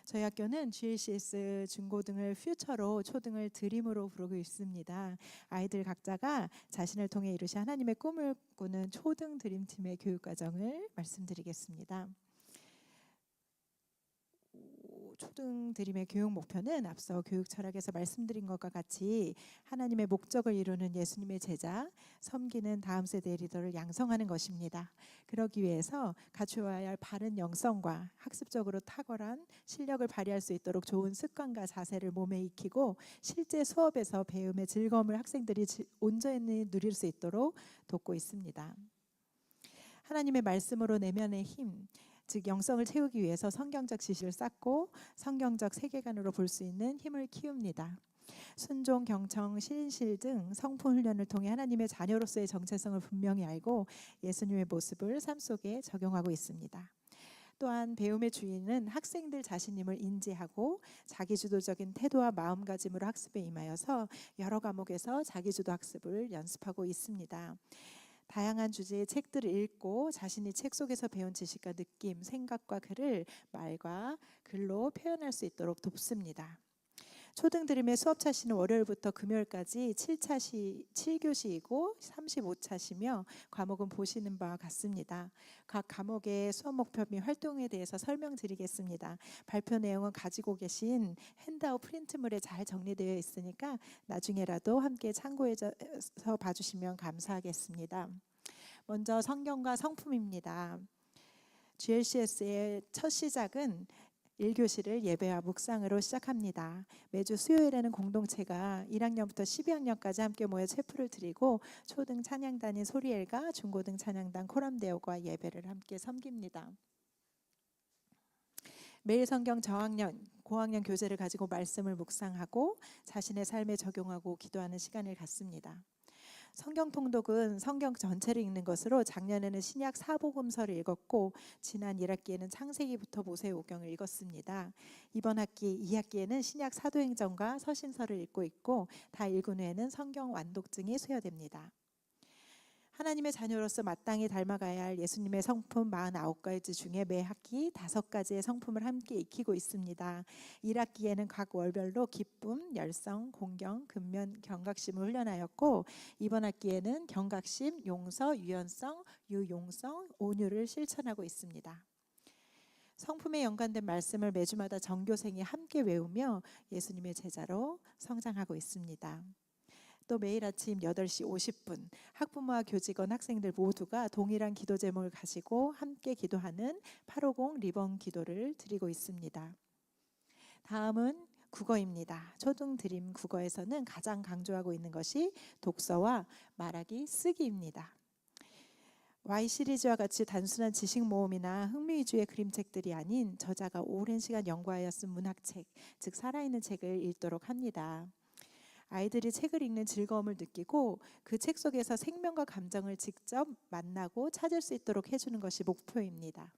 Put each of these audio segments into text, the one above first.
저희 학교는 GLCS 중고등을 퓨처로, 초등을 드림으로 부르고 있습니다. 아이들 각자가 자신을 통해 이루신 하나님의 꿈을 꾸는 초등 드림팀의 교육 과정을 말씀드리겠습니다. 초등 드림의 교육 목표는 앞서 교육 철학에서 말씀드린 것과 같이 하나님의 목적을 이루는 예수님의 제자, 섬기는 다음 세대의 리더를 양성하는 것입니다. 그러기 위해서 갖추어야 할 바른 영성과 학습적으로 탁월한 실력을 발휘할 수 있도록 좋은 습관과 자세를 몸에 익히고 실제 수업에서 배움의 즐거움을 학생들이 온전히 누릴 수 있도록 돕고 있습니다. 하나님의 말씀으로 내면의 힘, 즉 영성을 채우기 위해서 성경적 지식을 쌓고 성경적 세계관으로 볼 수 있는 힘을 키웁니다. 순종, 경청, 신실 등 성품 훈련을 통해 하나님의 자녀로서의 정체성을 분명히 알고 예수님의 모습을 삶 속에 적용하고 있습니다. 또한 배움의 주인은 학생들 자신임을 인지하고 자기주도적인 태도와 마음가짐으로 학습에 임하여서 여러 과목에서 자기주도 학습을 연습하고 있습니다. 다양한 주제의 책들을 읽고 자신이 책 속에서 배운 지식과 느낌, 생각과 글을 말과 글로 표현할 수 있도록 돕습니다. 초등 드림의 수업 차시는 월요일부터 금요일까지 7교시이고 35차시며 과목은 보시는 바와 같습니다. 각 과목의 수업 목표 및 활동에 대해서 설명드리겠습니다. 발표 내용은 가지고 계신 핸드아웃 프린트물에 잘 정리되어 있으니까 나중에라도 함께 참고해서 봐주시면 감사하겠습니다. 먼저 성경과 성품입니다. GLCS의 첫 시작은 1교시를 예배와 묵상으로 시작합니다. 매주 수요일에는 공동체가 1학년부터 12학년까지 함께 모여 체프를 드리고 초등 찬양단인 소리엘과 중고등 찬양단 코람데오가 예배를 함께 섬깁니다. 매일 성경 저학년, 고학년 교재를 가지고 말씀을 묵상하고 자신의 삶에 적용하고 기도하는 시간을 갖습니다. 성경 통독은 성경 전체를 읽는 것으로 작년에는 신약 사복음서를 읽었고 지난 1학기에는 창세기부터 모세오경을 읽었습니다. 이번 학기 2학기에는 신약 사도행전과 서신서를 읽고 있고 다 읽은 후에는 성경 완독증이 수여됩니다. 하나님의 자녀로서 마땅히 닮아가야 할 예수님의 성품 49가지 중에 매 학기 5가지의 성품을 함께 익히고 있습니다. 1학기에는 각 월별로 기쁨, 열성, 공경, 근면, 경각심을 훈련하였고 이번 학기에는 경각심, 용서, 유연성, 유용성, 온유를 실천하고 있습니다. 성품에 연관된 말씀을 매주마다 전교생이 함께 외우며 예수님의 제자로 성장하고 있습니다. 또 매일 아침 8시 50분 학부모와 교직원 학생들 모두가 동일한 기도 제목을 가지고 함께 기도하는 850 리본 기도를 드리고 있습니다. 다음은 국어입니다. 초등 드림 국어에서는 가장 강조하고 있는 것이 독서와 말하기, 쓰기입니다. Y 시리즈와 같이 단순한 지식 모음이나 흥미 위주의 그림책들이 아닌 저자가 오랜 시간 연구하여 쓴 문학책, 즉 살아있는 책을 읽도록 합니다. 아이들이 책을 읽는 즐거움을 느끼고 그 책 속에서 생명과 감정을 직접 만나고 찾을 수 있도록 해주는 것이 목표입니다.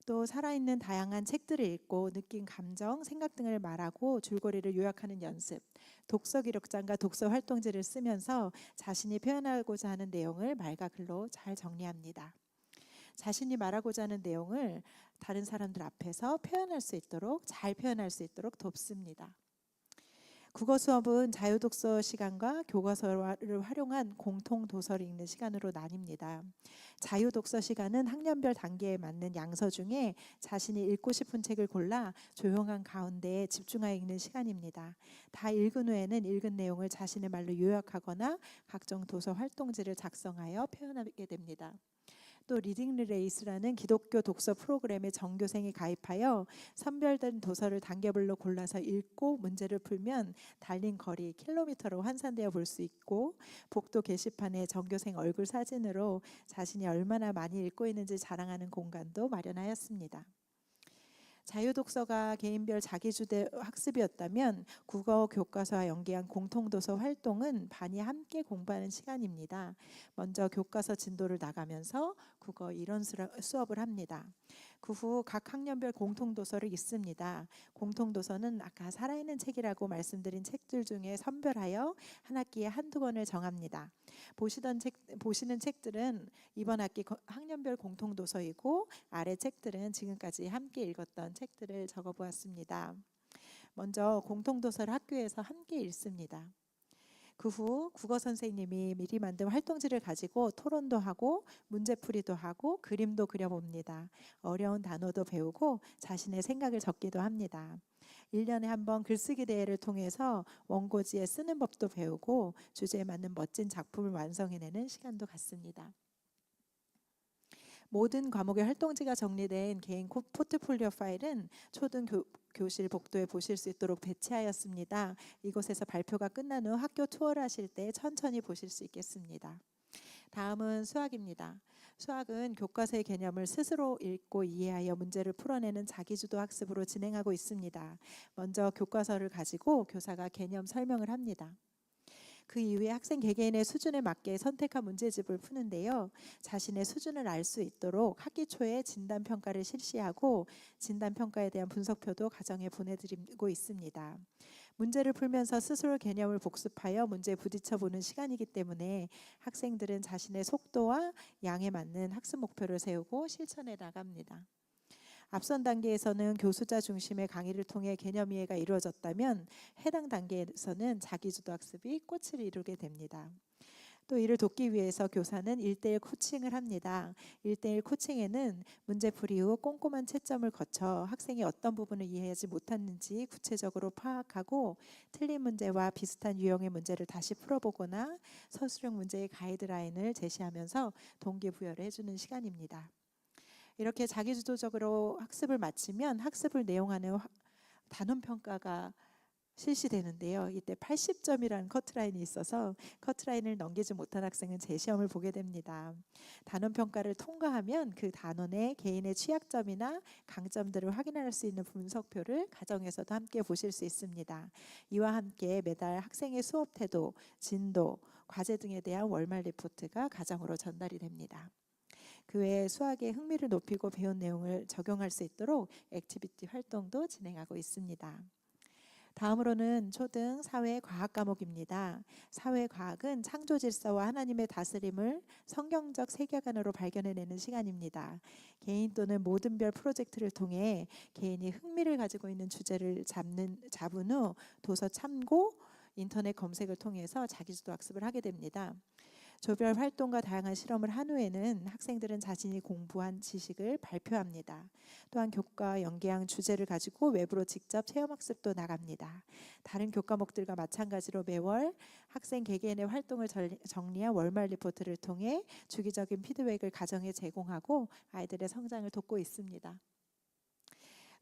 또 살아있는 다양한 책들을 읽고 느낀 감정, 생각 등을 말하고 줄거리를 요약하는 연습, 독서 기록장과 독서 활동지를 쓰면서 자신이 표현하고자 하는 내용을 말과 글로 잘 정리합니다. 자신이 말하고자 하는 내용을 다른 사람들 앞에서 표현할 수 있도록, 잘 표현할 수 있도록 돕습니다. 국어 수업은 자유독서 시간과 교과서를 활용한 공통도서를 읽는 시간으로 나뉩니다. 자유독서 시간은 학년별 단계에 맞는 양서 중에 자신이 읽고 싶은 책을 골라 조용한 가운데에 집중하여 읽는 시간입니다. 다 읽은 후에는 읽은 내용을 자신의 말로 요약하거나 각종 도서 활동지를 작성하여 표현하게 됩니다. 또 리딩 레이스라는 기독교 독서 프로그램에 전교생이 가입하여 선별된 도서를 단계별로 골라서 읽고 문제를 풀면 달린 거리 킬로미터로 환산되어 볼 수 있고 복도 게시판에 전교생 얼굴 사진으로 자신이 얼마나 많이 읽고 있는지 자랑하는 공간도 마련하였습니다. 자유독서가 개인별 자기주도 학습이었다면 국어 교과서와 연계한 공통도서 활동은 반이 함께 공부하는 시간입니다. 먼저 교과서 진도를 나가면서 국어 이론 수업을 합니다. 그 후 각 학년별 공통도서를 읽습니다. 공통도서는 아까 살아있는 책이라고 말씀드린 책들 중에 선별하여 한 학기에 한두 권을 정합니다. 보시는 책들은 이번 학기 학년별 공통도서이고 아래 책들은 지금까지 함께 읽었던 책들을 적어보았습니다. 먼저 공통도서를 학교에서 함께 읽습니다. 그 후 국어 선생님이 미리 만든 활동지를 가지고 토론도 하고 문제풀이도 하고 그림도 그려봅니다. 어려운 단어도 배우고 자신의 생각을 적기도 합니다. 1년에 한 번 글쓰기 대회를 통해서 원고지에 쓰는 법도 배우고 주제에 맞는 멋진 작품을 완성해내는 시간도 갖습니다. 모든 과목의 활동지가 정리된 개인 포트폴리오 파일은 초등 교실 복도에 보실 수 있도록 배치하였습니다. 이곳에서 발표가 끝난 후 학교 투어를 하실 때 천천히 보실 수 있겠습니다. 다음은 수학입니다. 수학은 교과서의 개념을 스스로 읽고 이해하여 문제를 풀어내는 자기주도 학습으로 진행하고 있습니다. 먼저 교과서를 가지고 교사가 개념 설명을 합니다. 그 이후에 학생 개개인의 수준에 맞게 선택한 문제집을 푸는데요. 자신의 수준을 알 수 있도록 학기 초에 진단평가를 실시하고 진단평가에 대한 분석표도 가정에 보내드리고 있습니다. 문제를 풀면서 스스로 개념을 복습하여 문제에 부딪혀보는 시간이기 때문에 학생들은 자신의 속도와 양에 맞는 학습 목표를 세우고 실천해 나갑니다. 앞선 단계에서는 교수자 중심의 강의를 통해 개념 이해가 이루어졌다면 해당 단계에서는 자기주도 학습이 꽃을 이루게 됩니다. 또 이를 돕기 위해서 교사는 1:1 코칭을 합니다. 1:1 코칭에는 문제풀이 후 꼼꼼한 채점을 거쳐 학생이 어떤 부분을 이해하지 못했는지 구체적으로 파악하고 틀린 문제와 비슷한 유형의 문제를 다시 풀어보거나 서술형 문제의 가이드라인을 제시하면서 동기부여를 해주는 시간입니다. 이렇게 자기주도적으로 학습을 마치면 학습을 내용하는 단원평가가 실시되는데요. 이때 80점이라는 커트라인이 있어서 커트라인을 넘기지 못한 학생은 재시험을 보게 됩니다. 단원평가를 통과하면 그 단원의 개인의 취약점이나 강점들을 확인할 수 있는 분석표를 가정에서도 함께 보실 수 있습니다. 이와 함께 매달 학생의 수업 태도, 진도, 과제 등에 대한 월말 리포트가 가정으로 전달이 됩니다. 그 외에 수학에 흥미를 높이고 배운 내용을 적용할 수 있도록 액티비티 활동도 진행하고 있습니다. 다음으로는 초등 사회과학 과목입니다. 사회과학은 창조질서와 하나님의 다스림을 성경적 세계관으로 발견해내는 시간입니다. 개인 또는 모든별 프로젝트를 통해 개인이 흥미를 가지고 있는 주제를 잡은 후 도서 참고, 인터넷 검색을 통해서 자기주도 학습을 하게 됩니다. 조별 활동과 다양한 실험을 한 후에는 학생들은 자신이 공부한 지식을 발표합니다. 또한 교과와 연계한 주제를 가지고 외부로 직접 체험학습도 나갑니다. 다른 교과목들과 마찬가지로 매월 학생 개개인의 활동을 정리한 월말 리포트를 통해 주기적인 피드백을 가정에 제공하고 아이들의 성장을 돕고 있습니다.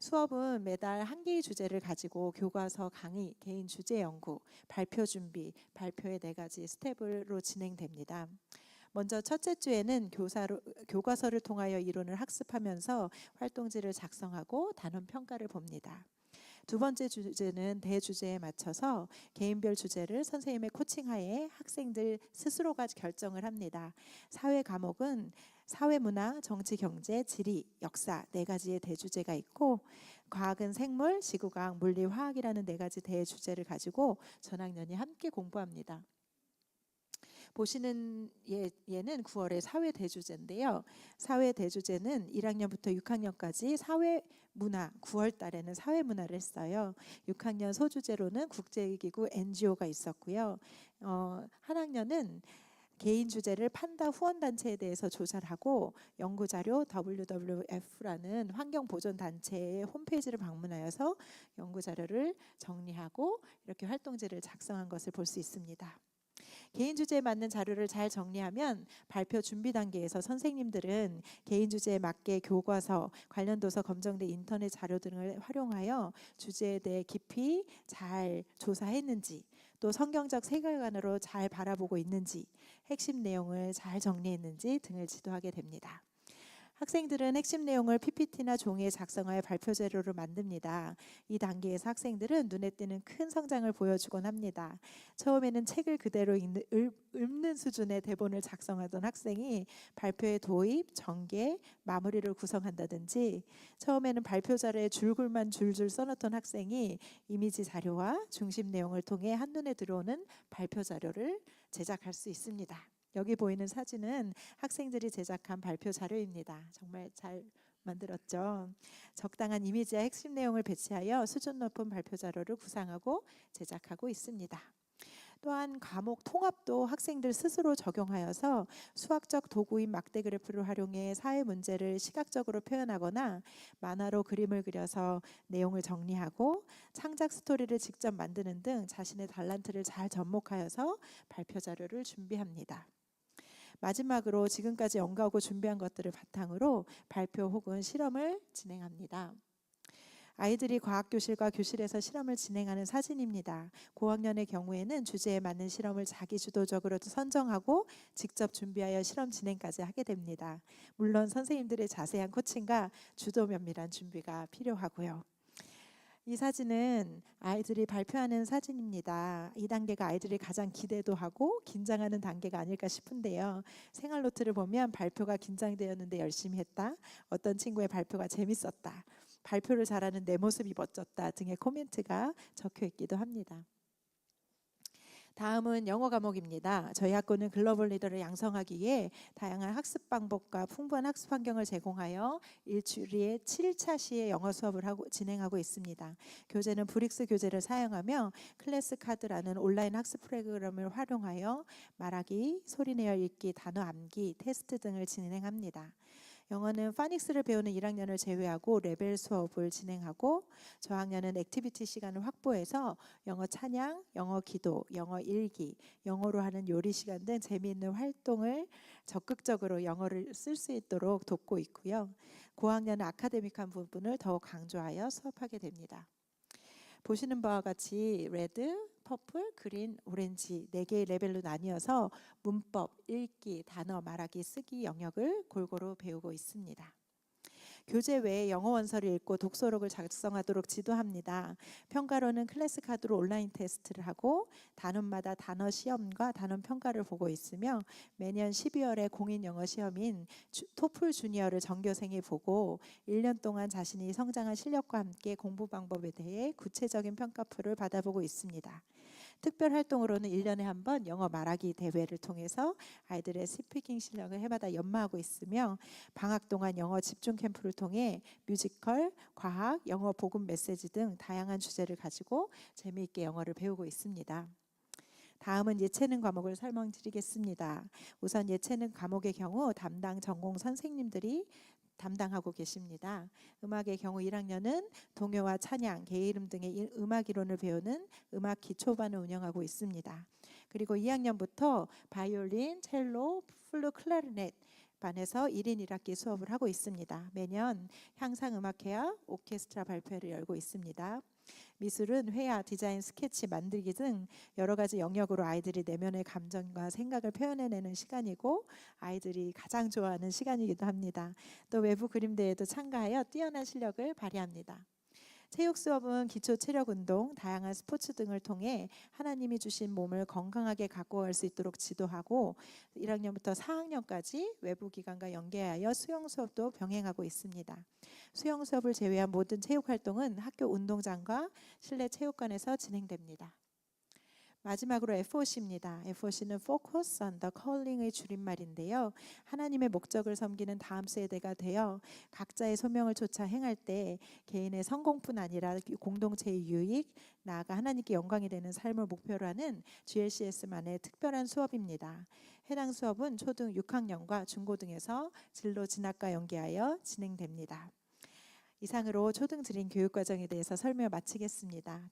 수업은 매달 한 개의 주제를 가지고 교과서 강의, 개인 주제 연구, 발표 준비, 발표의 4가지 스텝으로 진행됩니다. 먼저 첫째 주에는 교과서를 통하여 이론을 학습하면서 활동지를 작성하고 단원 평가를 봅니다. 두 번째 주제는 대주제에 맞춰서 개인별 주제를 선생님의 코칭하에 학생들 스스로가 결정을 합니다. 사회 과목은 사회문화, 정치, 경제, 지리, 역사 4가지의 대주제가 있고 과학은 생물, 지구과학, 물리, 화학이라는 4가지 대주제를 가지고 전학년이 함께 공부합니다. 보시는 얘는 9월의 사회 대주제인데요. 사회 대주제는 1학년부터 6학년까지 사회문화, 9월 달에는 사회문화를 했어요. 6학년 소주제로는 국제기구 NGO가 있었고요. 한 학년은 개인 주제를 판다 후원단체에 대해서 조사를 하고 연구자료 WWF라는 환경보존단체의 홈페이지를 방문하여서 연구자료를 정리하고 이렇게 활동지를 작성한 것을 볼 수 있습니다. 개인 주제에 맞는 자료를 잘 정리하면 발표 준비 단계에서 선생님들은 개인 주제에 맞게 교과서, 관련 도서 검정된 인터넷 자료 등을 활용하여 주제에 대해 깊이 잘 조사했는지 또 성경적 세계관으로 잘 바라보고 있는지 핵심 내용을 잘 정리했는지 등을 지도하게 됩니다. 학생들은 핵심 내용을 PPT나 종이에 작성하여 발표 자료로 만듭니다. 이 단계에서 학생들은 눈에 띄는 큰 성장을 보여주곤 합니다. 처음에는 책을 그대로 읽는 수준의 대본을 작성하던 학생이 발표의 도입, 전개, 마무리를 구성한다든지 처음에는 발표 자료에 줄글만 줄줄 써놓던 학생이 이미지 자료와 중심 내용을 통해 한눈에 들어오는 발표 자료를 제작할 수 있습니다. 여기 보이는 사진은 학생들이 제작한 발표 자료입니다. 정말 잘 만들었죠. 적당한 이미지와 핵심 내용을 배치하여 수준 높은 발표 자료를 구상하고 제작하고 있습니다. 또한 과목 통합도 학생들 스스로 적용하여서 수학적 도구인 막대 그래프를 활용해 사회 문제를 시각적으로 표현하거나 만화로 그림을 그려서 내용을 정리하고 창작 스토리를 직접 만드는 등 자신의 달란트를 잘 접목하여서 발표 자료를 준비합니다. 마지막으로 지금까지 연구하고 준비한 것들을 바탕으로 발표 혹은 실험을 진행합니다. 아이들이 과학교실과 교실에서 실험을 진행하는 사진입니다. 고학년의 경우에는 주제에 맞는 실험을 자기 주도적으로 선정하고 직접 준비하여 실험 진행까지 하게 됩니다. 물론 선생님들의 자세한 코칭과 주도 면밀한 준비가 필요하고요. 이 사진은 아이들이 발표하는 사진입니다. 이 단계가 아이들이 가장 기대도 하고 긴장하는 단계가 아닐까 싶은데요. 생활 노트를 보면 발표가 긴장되었는데 열심히 했다. 어떤 친구의 발표가 재밌었다. 발표를 잘하는 내 모습이 멋졌다 등의 코멘트가 적혀 있기도 합니다. 다음은 영어 과목입니다. 저희 학교는 글로벌 리더를 양성하기 위해 다양한 학습 방법과 풍부한 학습 환경을 제공하여 일주일에 7차 시에 영어 수업을 진행하고 있습니다. 교재는 브릭스 교재를 사용하며 클래스 카드라는 온라인 학습 프로그램을 활용하여 말하기, 소리내어 읽기, 단어 암기, 테스트 등을 진행합니다. 영어는 파닉스를 배우는 1학년을 제외하고 레벨 수업을 진행하고 저학년은 액티비티 시간을 확보해서 영어 찬양, 영어 기도, 영어 일기, 영어로 하는 요리 시간 등 재미있는 활동을 적극적으로 영어를 쓸 수 있도록 돕고 있고요. 고학년은 아카데믹한 부분을 더욱 강조하여 수업하게 됩니다. 보시는 바와 같이 레드, 퍼플, 그린, 오렌지 4개의 레벨로 나뉘어서 문법, 읽기, 단어, 말하기, 쓰기 영역을 골고루 배우고 있습니다. 교재 외에 영어 원서를 읽고 독서록을 작성하도록 지도합니다. 평가로는 클래스 카드로 온라인 테스트를 하고 단원마다 단어 시험과 단원 평가를 보고 있으며 매년 12월에 공인 영어 시험인 토플 주니어를 전교생이 보고 1년 동안 자신이 성장한 실력과 함께 공부 방법에 대해 구체적인 평가표를 받아보고 있습니다. 특별 활동으로는 1년에 한 번 영어 말하기 대회를 통해서 아이들의 스피킹 실력을 해마다 연마하고 있으며 방학 동안 영어 집중 캠프를 통해 뮤지컬, 과학, 영어 복음 메시지 등 다양한 주제를 가지고 재미있게 영어를 배우고 있습니다. 다음은 예체능 과목을 설명드리겠습니다. 우선 예체능 과목의 경우 담당 전공 선생님들이 담당하고 계십니다. 음악의 경우 1학년은 동요와 찬양, 개 이름 등의 음악 이론을 배우는 음악 기초반을 운영하고 있습니다. 그리고 2학년부터 바이올린, 첼로, 플루, 클라리넷 반에서 1인 1학기 수업을 하고 있습니다. 매년 향상음악회와 오케스트라 발표회를 열고 있습니다. 미술은 회화, 디자인, 스케치, 만들기 등 여러 가지 영역으로 아이들이 내면의 감정과 생각을 표현해내는 시간이고 아이들이 가장 좋아하는 시간이기도 합니다. 또 외부 그림대회도 참가하여 뛰어난 실력을 발휘합니다. 체육 수업은 기초 체력 운동, 다양한 스포츠 등을 통해 하나님이 주신 몸을 건강하게 갖고 갈 수 있도록 지도하고 1학년부터 4학년까지 외부 기관과 연계하여 수영 수업도 병행하고 있습니다. 수영 수업을 제외한 모든 체육 활동은 학교 운동장과 실내 체육관에서 진행됩니다. 마지막으로 FOC입니다. FOC는 Focus on the Calling의 줄임말인데요. 하나님의 목적을 섬기는 다음 세대가 되어 각자의 소명을 쫓아 행할 때 개인의 성공뿐 아니라 공동체의 유익, 나아가 하나님께 영광이 되는 삶을 목표로 하는 GLCS만의 특별한 수업입니다. 해당 수업은 초등 6학년과 중고등에서 진로 진학과 연계하여 진행됩니다. 이상으로 초등 드림 교육 과정에 대해서 설명을 마치겠습니다.